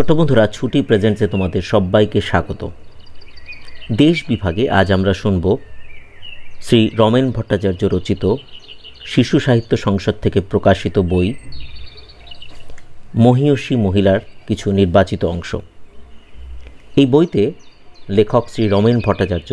ছোট বন্ধুরা, ছুটি প্রেজেন্টসে তোমাদের সবাইকে স্বাগত। দেশ বিভাগে আজ আমরা শুনব শ্রী রমেন ভট্টাচার্য রচিত শিশু সাহিত্য সংসদ থেকে প্রকাশিত বই মহীয়সী মহিলার কিছু নির্বাচিত অংশ। এই বইতে লেখক শ্রী রমেন ভট্টাচার্য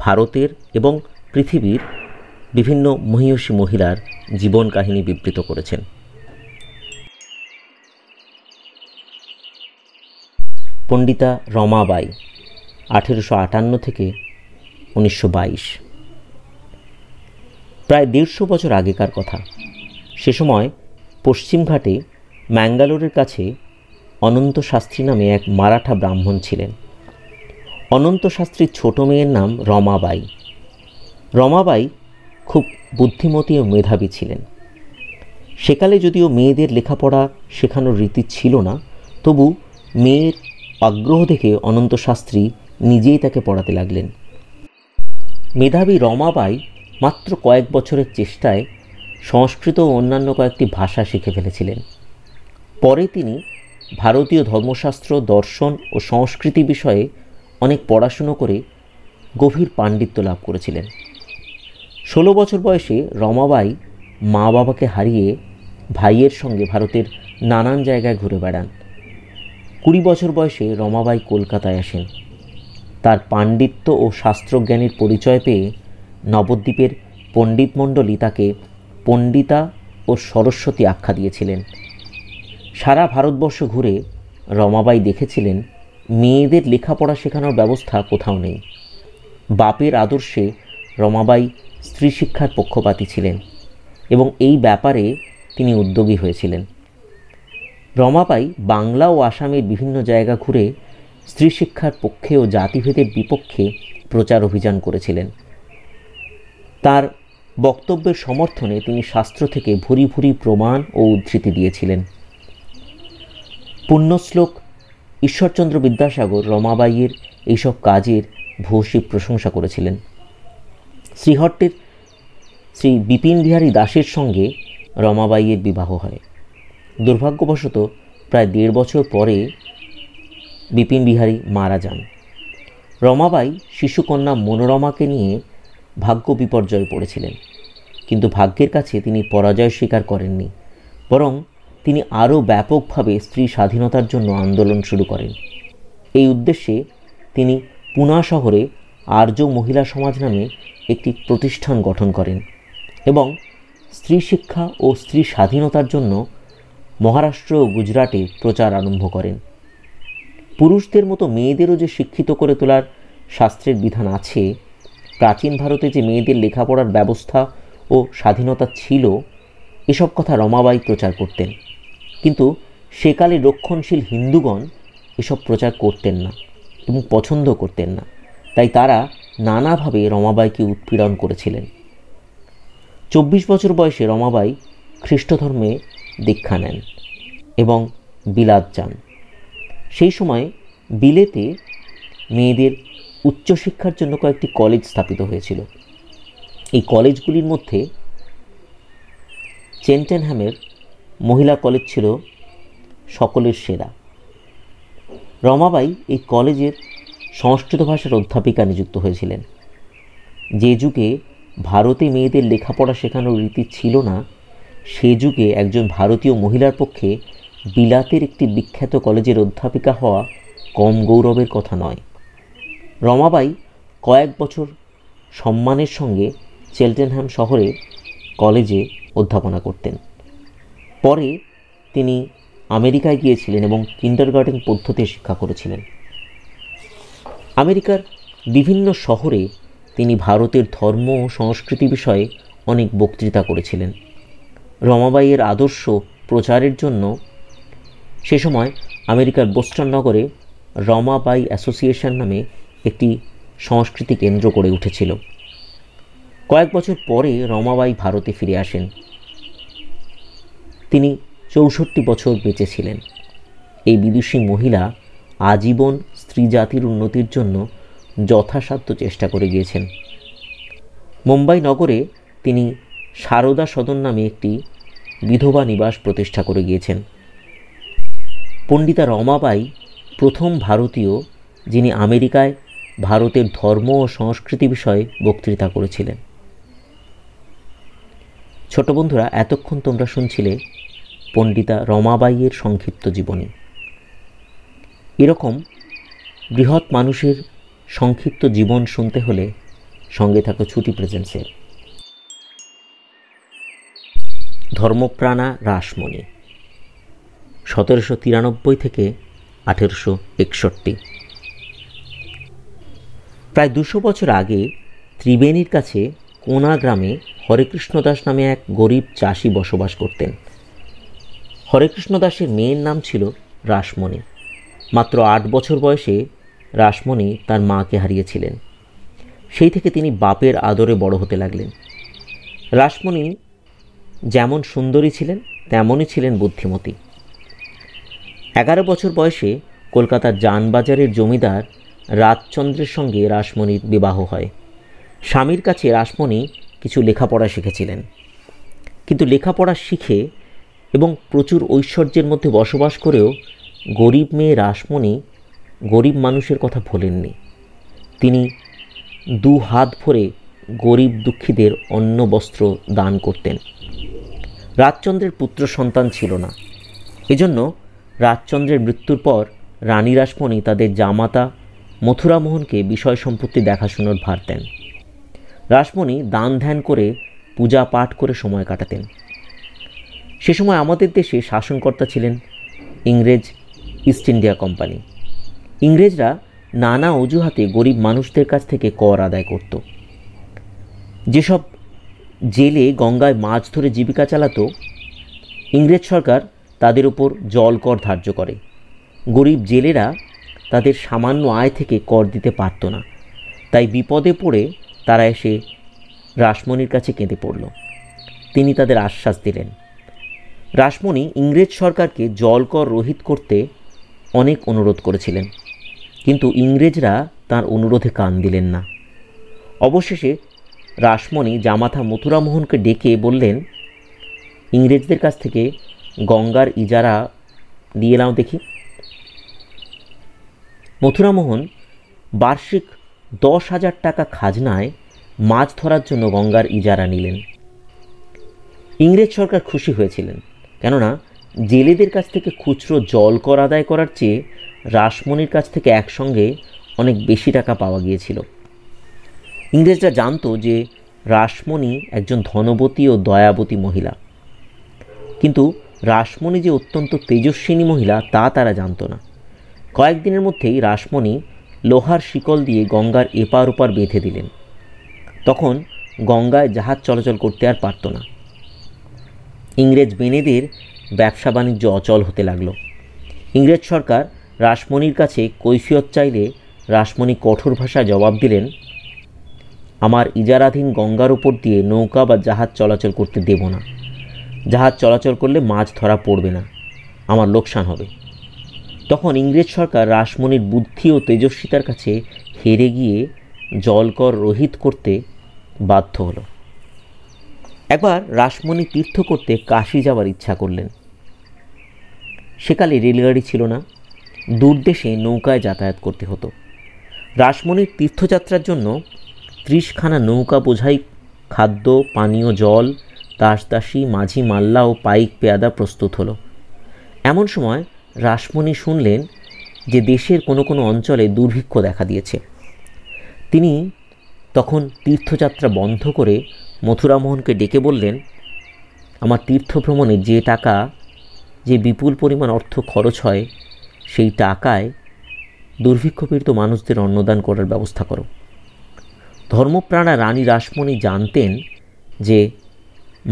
ভারতের এবং পৃথিবীর বিভিন্ন মহীয়সী মহিলার জীবন কাহিনী বিবৃত করেছেন। পণ্ডিতা রমাবাই 1858 থেকে 1922। প্রায় 150 বছর আগেকার কথা। সে সময় পশ্চিমঘাটে ম্যাঙ্গালোরের কাছে অনন্ত শাস্ত্রী নামে এক মারাঠা ব্রাহ্মণ ছিলেন। অনন্ত শাস্ত্রীর ছোট মেয়ের নাম রমাবাই। রমাবাই খুব বুদ্ধিমতী ও মেধাবী ছিলেন। সেকালে যদিও মেয়েদের লেখাপড়া শেখানোর রীতি ছিল না, তবু মেয়ের আগ্রহ দেখে অনন্ত শাস্ত্রী নিজেই তাকে পড়াতে লাগলেন। মেধাবী রমাবাই মাত্র কয়েক বছরের চেষ্টায় সংস্কৃত ও অন্যান্য কয়েকটি ভাষা শিখে ফেলেছিলেন। পরে তিনি ভারতীয় ধর্মশাস্ত্র, দর্শন ও সংস্কৃতি বিষয়ে অনেক পড়াশুনো করে গভীর পাণ্ডিত্য লাভ করেছিলেন। 16 বছর বয়সে রমাবাই মা বাবাকে হারিয়ে ভাইয়ের সঙ্গে ভারতের নানান জায়গায় ঘুরে বেড়ান। 20 বছর বয়সে রমাবাই কলকাতায় আসেন। তার পাণ্ডিত্য ও শাস্ত্রজ্ঞানের পরিচয় পেয়ে নবদ্বীপের পণ্ডিত মণ্ডলী তাকে পণ্ডিতা ও সরস্বতী আখ্যা দিয়েছিলেন। সারা ভারতবর্ষ ঘুরে রমাবাই দেখেছিলেন মেয়েদের লেখাপড়া শেখানোর ব্যবস্থা কোথাও নেই। বাপের আদর্শে রমাবাই স্ত্রী শিক্ষার পক্ষপাতী ছিলেন এবং এই ব্যাপারে তিনি উদ্যোগী হয়েছিলেন। রমাবাই বাংলা ও আসামের বিভিন্ন জায়গা ঘুরে স্ত্রী শিক্ষার পক্ষে ও জাতিভেদের বিপক্ষে প্রচার অভিযান করেছিলেন। তার বক্তব্যের সমর্থনে তিনি শাস্ত্র থেকে ভুরি ভুরি প্রমাণ ও উদ্ধৃতি দিয়েছিলেন। পুণ্যশ্লোক ঈশ্বরচন্দ্র বিদ্যাসাগর রমাবাইয়ের এইসব কাজের ভূয়সী প্রশংসা করেছিলেন। শ্রীহট্টের শ্রী বিপিন বিহারী দাসের সঙ্গে রমাবাইয়ের বিবাহ হয়। দুর্ভাগ্যবশত প্রায় 1.5 বছর পরে বিপিন বিহারী মারা যান। রমাবাই শিশুকন্যা মনোরমাকে নিয়ে ভাগ্য বিপর্যয়ে পড়েছিলেন, কিন্তু ভাগ্যের কাছে তিনি পরাজয় স্বীকার করেননি, বরং তিনি আরও ব্যাপকভাবে স্ত্রী স্বাধীনতার জন্য আন্দোলন শুরু করেন। এই উদ্দেশ্যে তিনি পুনা শহরে আর্য মহিলা সমাজ নামে একটি প্রতিষ্ঠান গঠন করেন এবং স্ত্রী শিক্ষা ও স্ত্রী স্বাধীনতার জন্য মহারাষ্ট্র ও গুজরাটে প্রচার আরম্ভ করেন। পুরুষদের মতো মেয়েদেরও যে শিক্ষিত করে তোলার শাস্ত্রের বিধান আছে, প্রাচীন ভারতে যে মেয়েদের লেখাপড়ার ব্যবস্থা ও স্বাধীনতা ছিল, এসব কথা রমাবাই প্রচার করতেন। কিন্তু সেকালে রক্ষণশীল হিন্দুগণ এসব প্রচার করতেন না এবং পছন্দ করতেন না, তাই তারা নানাভাবে রমাবাইকে উৎপীড়ন করেছিলেন। 24 বছর বয়সে রমাবাই খ্রিস্ট ধর্মে দীক্ষা নেন এবং বিলাত যান। সেই সময় বিলেতে মেয়েদের উচ্চশিক্ষার জন্য কয়েকটি কলেজ স্থাপিত হয়েছিল। এই কলেজগুলির মধ্যে চেন্টেনহ্যামের মহিলা কলেজ ছিল সকলের সেরা। রমাবাই এই কলেজের সংস্কৃত ভাষার অধ্যাপিকা নিযুক্ত হয়েছিলেন। যে যুগে ভারতে মেয়েদের লেখাপড়া শেখানোর রীতি ছিল না, সে যুগে একজন ভারতীয় মহিলার পক্ষে বিলাতের একটি বিখ্যাত কলেজের অধ্যাপিকা হওয়া কম গৌরবের কথা নয়। রমাবাই কয়েক বছর সম্মানের সঙ্গে চেল্টেনহ্যাম শহরে কলেজে অধ্যাপনা করতেন। পরে তিনি আমেরিকায় গিয়েছিলেন এবং কিন্ডারগার্টেন পদ্ধতিতে শিক্ষা করেছিলেন। আমেরিকার বিভিন্ন শহরে তিনি ভারতের ধর্ম ও সংস্কৃতি বিষয়ে অনেক বক্তৃতা করেছিলেন। রমাবাইয়ের আদর্শ প্রচারের জন্য সে সময় আমেরিকার বোস্টন নগরে রমাবাই অ্যাসোসিয়েশন নামে একটি সংস্কৃতি কেন্দ্র গড়ে উঠেছিল। কয়েক বছর পরে রমাবাই ভারতে ফিরে আসেন। তিনি 64 বছর বেঁচে ছিলেন। এই বিদুষী মহিলা আজীবন স্ত্রী জাতির উন্নতির জন্য যথাসাধ্য চেষ্টা করে গিয়েছেন। মুম্বাই নগরে তিনি সারদা সদন নামে একটি বিধবা নিবাস প্রতিষ্ঠা করে গিয়েছেন। পণ্ডিতা রমাবাই প্রথম ভারতীয় যিনি আমেরিকায় ভারতের ধর্ম ও সংস্কৃতি বিষয়ে বক্তৃতা করেছিলেন। ছোট বন্ধুরা, এতক্ষণ তোমরা শুনছিলে পণ্ডিতা রমাবাইয়ের সংক্ষিপ্ত জীবনী। এরকম বৃহৎ মানুষের সংক্ষিপ্ত জীবন শুনতে হলে সঙ্গে থাকো ছুটি প্রেজেন্সের। ধর্মপ্রাণা রাসমণি, 1793 থেকে 1861। প্রায় 200 বছর আগে ত্রিবেণীর কাছে কোনা গ্রামে হরেকৃষ্ণ দাস নামে এক গরিব চাষি বসবাস করতেন। হরেকৃষ্ণ দাসের মেয়ের নাম ছিল রাসমণি। মাত্র 8 বছর বয়সে রাসমণি তার মাকে হারিয়েছিলেন। সেই থেকে তিনি বাপের আদরে বড় হতে লাগলেন। রাসমণি যেমন সুন্দরী ছিলেন তেমনই ছিলেন বুদ্ধিমতী। 11 বছর বয়সে কলকাতার জানবাজারের জমিদার রাজচন্দ্রের সঙ্গে রাসমণির বিবাহ হয়। স্বামীর কাছে রাসমণি কিছু লেখাপড়া শিখেছিলেন, কিন্তু লেখাপড়া শিখে এবং প্রচুর ঐশ্বর্যের মধ্যে বসবাস করেও গরিব মেয়ে রাসমণি গরিব মানুষের কথা ভোলেননি। তিনি 2 হাত ভরে গরিব দুঃখীদের অন্ন বস্ত্র দান করতেন। রাজচন্দ্রের পুত্র সন্তান ছিল না। এজন্য রাজচন্দ্রের মৃত্যুর পর রানী রাসমণি তাদের জামাতা মথুরামোহনকে বিষয় সম্পত্তি দেখাশোনার ভার দেন। রাসমণি দান ধ্যান করে পূজা পাঠ করে সময় কাটাতেন। সে সময় আমাদের দেশে শাসনকর্তা ছিলেন ইংরেজ ইস্ট ইন্ডিয়া কোম্পানি। ইংরেজরা নানা অজুহাতে গরিব মানুষদের কাছ থেকে কর আদায় করত। যেসব জেলে গঙ্গায় মাছ ধরে জীবিকা চালাতো, ইংরেজ সরকার তাদের উপর জল কর ধার্য করে। গরিব জেলেরা তাদের সামান্য আয় থেকে কর দিতে পারত না। তাই বিপদে পড়ে তারা এসে রাসমণির কাছে কেঁদে পড়ল। তিনি তাদের আশ্বাস দিলেন। রাসমণি ইংরেজ সরকারকে জল কর রহিত করতে অনেক অনুরোধ করেছিলেন, কিন্তু ইংরেজরা তার অনুরোধে কান দিলেন না। অবশেষে রাসমণি জামাতা মথুরামোহনকে ডেকে বললেন, ইংরেজদের কাছ থেকে গঙ্গার ইজারা দিয়ে নাও দেখি। মথুরামোহন বার্ষিক 10,000 টাকা খাজনায় মাছ ধরার জন্য গঙ্গার ইজারা নিলেন। ইংরেজ সরকার খুশি হয়েছিলেন, কেননা জেলেদের কাছ থেকে খুচরো জল কর আদায় করার চেয়ে রাসমণির কাছ থেকে একসঙ্গে অনেক বেশি টাকা পাওয়া গিয়েছিল। ইংরেজরা জানতো যে রাসমণি একজন ধনবতী ও দয়াবতী মহিলা, কিন্তু রাসমণি যে অত্যন্ত তেজস্বিনী মহিলা তা তারা জানত না। কয়েকদিনের মধ্যেই রাসমণি লোহার শিকল দিয়ে গঙ্গার এপার ওপার বেঁধে দিলেন। তখন গঙ্গায় জাহাজ চলাচল করতে আর পারত না। ইংরেজ বেনেদের ব্যবসা বাণিজ্য অচল হতে লাগলো। ইংরেজ সরকার রাসমণির কাছে কৈফিয়ত চাইলে রাসমণি কঠোর ভাষায় জবাব দিলেন, আমার ইজারাধীন গঙ্গার উপর দিয়ে নৌকা বা জাহাজ চলাচল করতে দেব না। জাহাজ চলাচল করলে মাছ ধরা পড়বে না, আমার লোকসান হবে। তখন ইংরেজ সরকার রাসমণির বুদ্ধি ও তেজস্বিতার কাছে হেরে গিয়ে জলকর রহিত করতে বাধ্য হলো। একবার রাসমণি তীর্থ করতে কাশী যাওয়ার ইচ্ছা করলেন। সেকালে রেলগাড়ি ছিল না, দূরদেশে নৌকায় যাতায়াত করতে হতো। রাসমণির তীর্থযাত্রার জন্য 30খানা নৌকা বোঝাই খাদ্য, পানীয় জল, দাসদাসী, মাঝি মাল্লা ও পাইক পেয়াদা প্রস্তুত হলো। এমন সময় রাসমণি শুনলেন যে দেশের কোনো কোনো অঞ্চলে দুর্ভিক্ষ দেখা দিয়েছে। তিনি তখন তীর্থযাত্রা বন্ধ করে মথুরামোহনকে ডেকে বললেন, আমার তীর্থভ্রমণে যে বিপুল পরিমাণ অর্থ খরচ হয়, সেই টাকায় দুর্ভিক্ষপীড়িত মানুষদের অন্নদান করার ব্যবস্থা করো। ধর্মপ্রাণা রানী রাসমণি জানতেন যে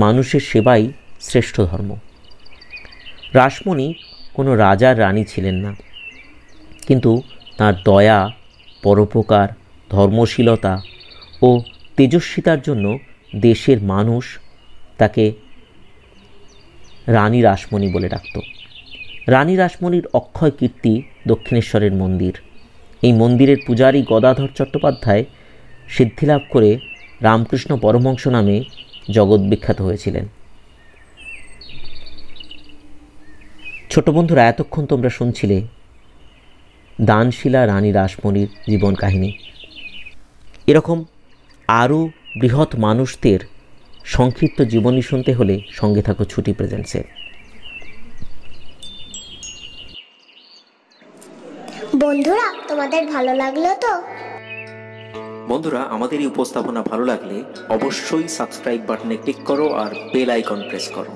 মানুষের সেবাই শ্রেষ্ঠ ধর্ম। রাসমণি কোনো রাজার রানী ছিলেন না, কিন্তু তার দয়া, পরোপকার, ধর্মশীলতা ও তেজস্বিতার জন্য দেশের মানুষ তাকে রানী রাসমণি বলে ডাকত। রানী রাসমণির অক্ষয় কীর্তি দক্ষিণেশ্বরের মন্দির। এই মন্দিরের পূজারী গদাধর চট্টোপাধ্যায় সিদ্ধিলাভ করে রামকৃষ্ণ পরমহংস নামে জগৎ বিখ্যাত হয়েছিলেন। ছোট বন্ধুরা, এতক্ষণ তোমরা শুনছিলে দানশীলা রানী রাসমণির জীবন কাহিনী। এরকম আরও বৃহৎ মানুষদের সংক্ষিপ্ত জীবনী শুনতে হলে সঙ্গে থাকো ছুটি প্রেজেন্টসের। বন্ধুরা, তোমাদের ভালো লাগলো তো? বন্ধুরা, আমাদের এই উপস্থাপনা ভালো লাগলে অবশ্যই সাবস্ক্রাইব বাটনে ক্লিক করো আর বেল আইকন প্রেস করো।